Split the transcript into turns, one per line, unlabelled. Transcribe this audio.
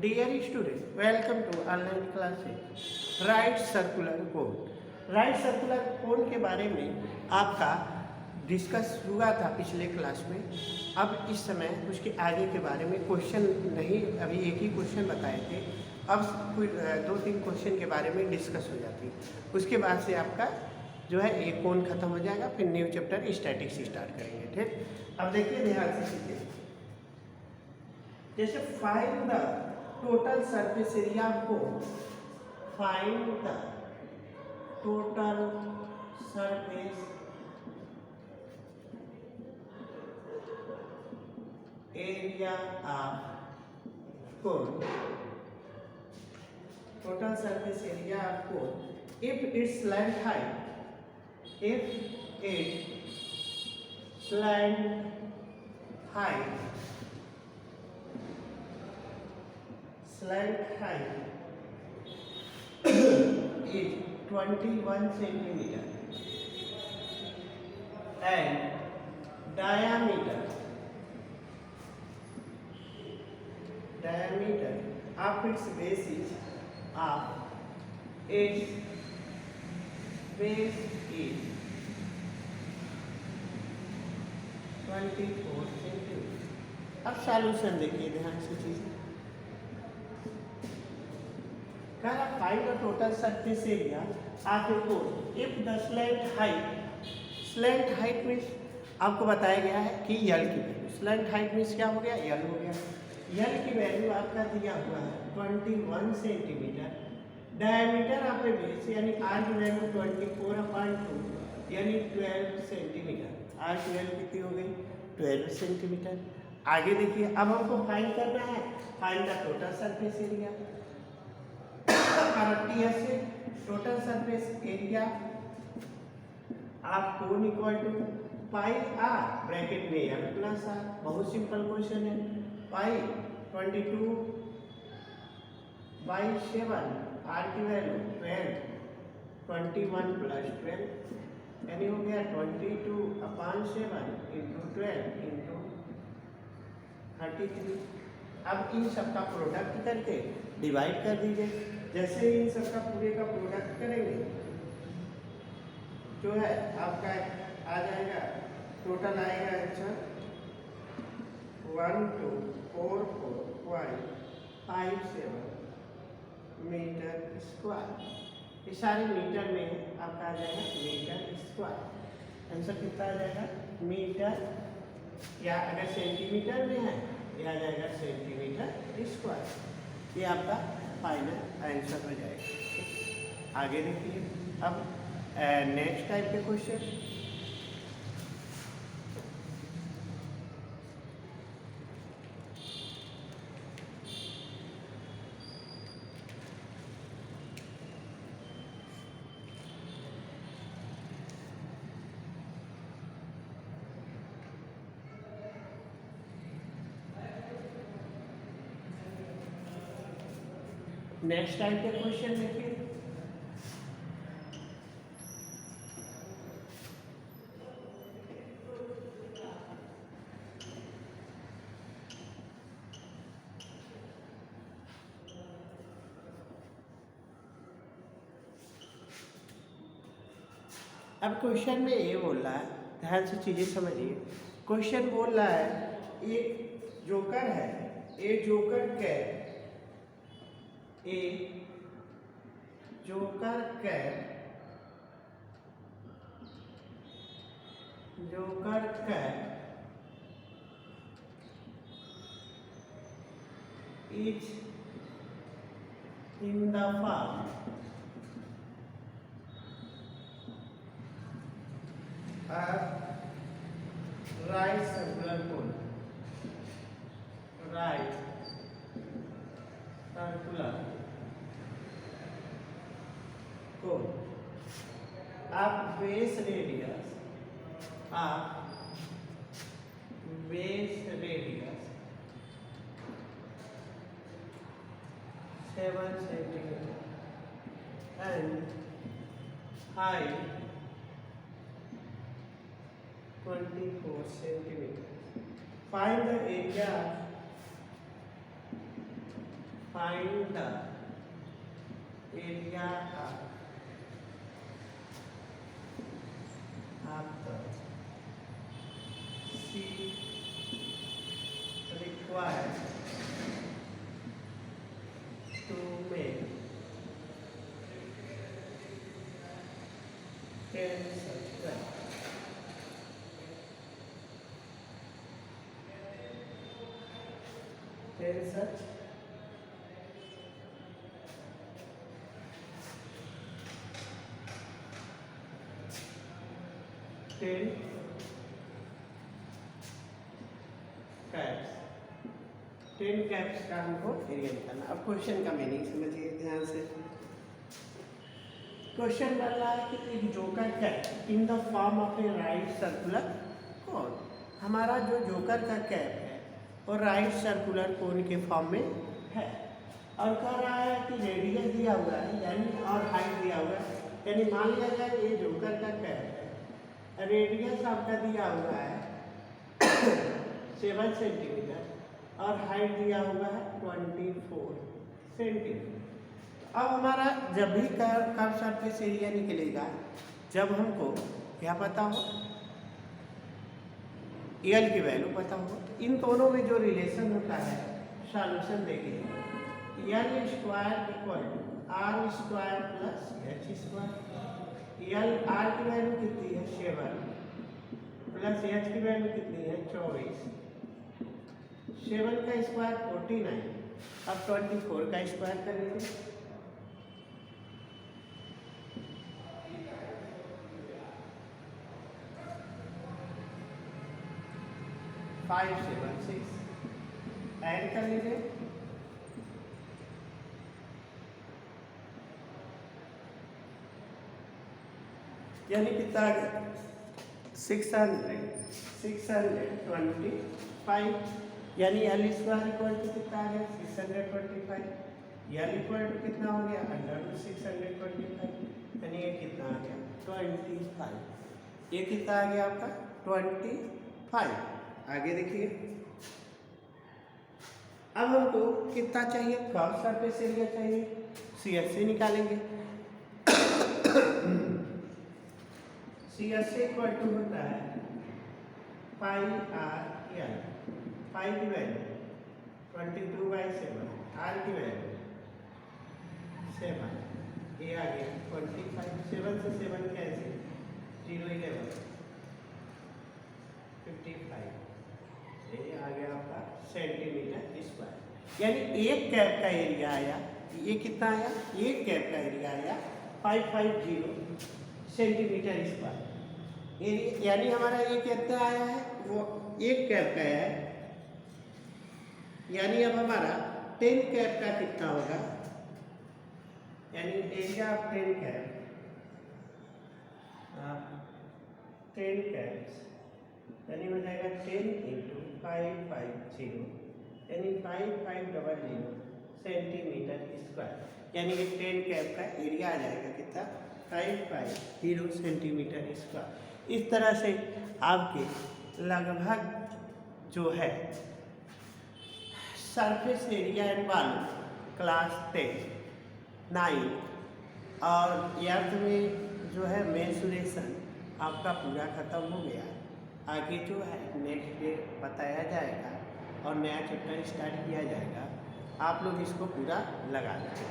Dear student, welcome to online classes. Right circular code. Right circular code के बारे में आपका डिस्कस हुआ था पिछले क्लास में। अब इस समय उसके आगे के बारे में क्वेश्चन नहीं, अभी एक ही क्वेश्चन बताए थे। अब कुछ 2-3 क्वेश्चन के बारे में डिस्कस हो जाती है। उसके बाद से आपका जो है एक कोड खत्म हो जाएगा, फिर न्यू चैप्टर स्टैटिक्स स्टार्ट करेंगे। ठीक, अब देखिए ध्यान से सीखिए। जैसे find the total surface area को, find the total surface area of cone, total surface area of cone if it's length height, if it's length height, slant height is 21 centimeter and diameter of its base is 24 centimeter। अब solution देखिए ध्यान से चीजें। Find the total surface area of A cone if the slant height means आपको बताया गया है कि यल की वैल्यू, स्लैंट हाइट मीन्स क्या हो गया, यल हो गया। यल की वैल्यू आपका दिया हुआ है 21 सेंटीमीटर। डायमीटर आप बेस यानी आर की वैल्यू 24/2 यानी 12 सेंटीमीटर। आर की वैल्यू कितनी हो गई, 12 सेंटीमीटर। आगे देखिए, अब हमको फाइंड करना है, find the total surface area. से total surface area of cone equal to pi r, bracket में एल प्लस आर। बहुत सिंपल क्वेश्चन है। पाई 22/7, आर की वैल्यू 12, 21 प्लस 12 यानी हो गया 22/7 इंटू 12 इंटू 33। अब इन सबका प्रोडक्ट करके डिवाइड कर दीजिए। जैसे इन सबका पूरे का प्रोडक्ट करेंगे जो है आपका आ जाएगा, टोटल आएगा आंसर 1244.57 मीटर स्क्वायर। ये सारे मीटर में आपका आ जाएगा मीटर स्क्वायर। आंसर कितना आ जाएगा, मीटर, या अगर सेंटीमीटर में है ये आ जाएगा सेंटीमीटर स्क्वायर। ये आपका फाइनल आंसर हो जाएगा। आगे देखिए, अब नेक्स्ट टाइप के क्वेश्चन। नेक्स्ट टाइप के क्वेश्चन देखिए। अब क्वेश्चन में ये बोल रहा है, ध्यान से चीजें समझिए। क्वेश्चन बोल रहा है एक जोकर है, a joker cat, a joker cat, joker cat is in the farm right circular cone, right circular cone of base radius, of base radius 7 centimeter and height 24 centimeter. Find the area find the area of the C required to make 10 subscribe. Such 10 caps 10 caps का हमको area निकालना। अब question का meaning समझिए ध्यान से। Question बन रहा है कि एक joker cap in the form of A right circular cone, हमारा जो जोकर का कैप है वो राइट सर्कुलर कोन के फॉर्म में है और कह रहा है कि रेडियस दिया हुआ है यानी और हाइट दिया हुआ है, यानी मान लिया जाए ये जोकर का कैप है, रेडियस आपका दिया हुआ है 7 सेंटीमीटर और हाइट दिया हुआ है 24 सेंटीमीटर। अब हमारा जब भी कर्व सरफेस एरिया निकलेगा जब हमको क्या पता हो, एल की वैल्यू पता हो, तो इन दोनों में जो रिलेशन होता है सॉल्यूशन देखेंगे। L square equal to R square plus H square. L R की वैल्यू कितनी है 7 प्लस एच की वैल्यू कितनी है 24। 7 का स्क्वायर 49, अब 24 का स्क्वायर करेंगे। 5 7 6 ऐड कर लीजिए। यानी कितना आ गया 625, यानी एल स्क्वायर इक्वल टू कितना आ गया 625। एल इक्वल टू कितना हो गया अंडर 625, यानी ये कितना आ गया 25। ये कितना आ गया आपका 25। आगे देखिए, अब हमको कितना चाहिए कर्व सरफेस एरिया चाहिए, सी एस से निकालेंगे। सी एस से इक्वल टू होता है पाई आर एल। पाई की वैल्यू 22/7, आर की वैल्यू 7, ये आ गया 25। 7 से 7 कैसे 0 11 55, ये आ गया आपका सेंटीमीटर स्क्वायर। यानी एक कैप का एरिया आया, ये कितना आया, एक कैप का एरिया आया 550 सेंटीमीटर स्क्वायर। यानी हमारा ये कितना आया है वो एक कैप का है, यानी अब हमारा 10 कैप का कितना होगा, यानी एरिया ऑफ 10 कैप 10 कैप्स यानी हो जाएगा 10 × 550, यानी 5500 सेंटीमीटर स्क्वायर। यानी कि 10 कैप का एरिया आ जाएगा कितना 550 सेंटीमीटर स्क्वायर। इस तरह से आपके लगभग जो है surface area and volume class 10, 9 और 8 में जो है मेंसुरेशन आपका पूरा ख़त्म हो गया। आगे जो है नेक्स्ट डे बताया जाएगा और नया चैप्टर स्टार्ट किया जाएगा। आप लोग इसको पूरा लगा लीजिए।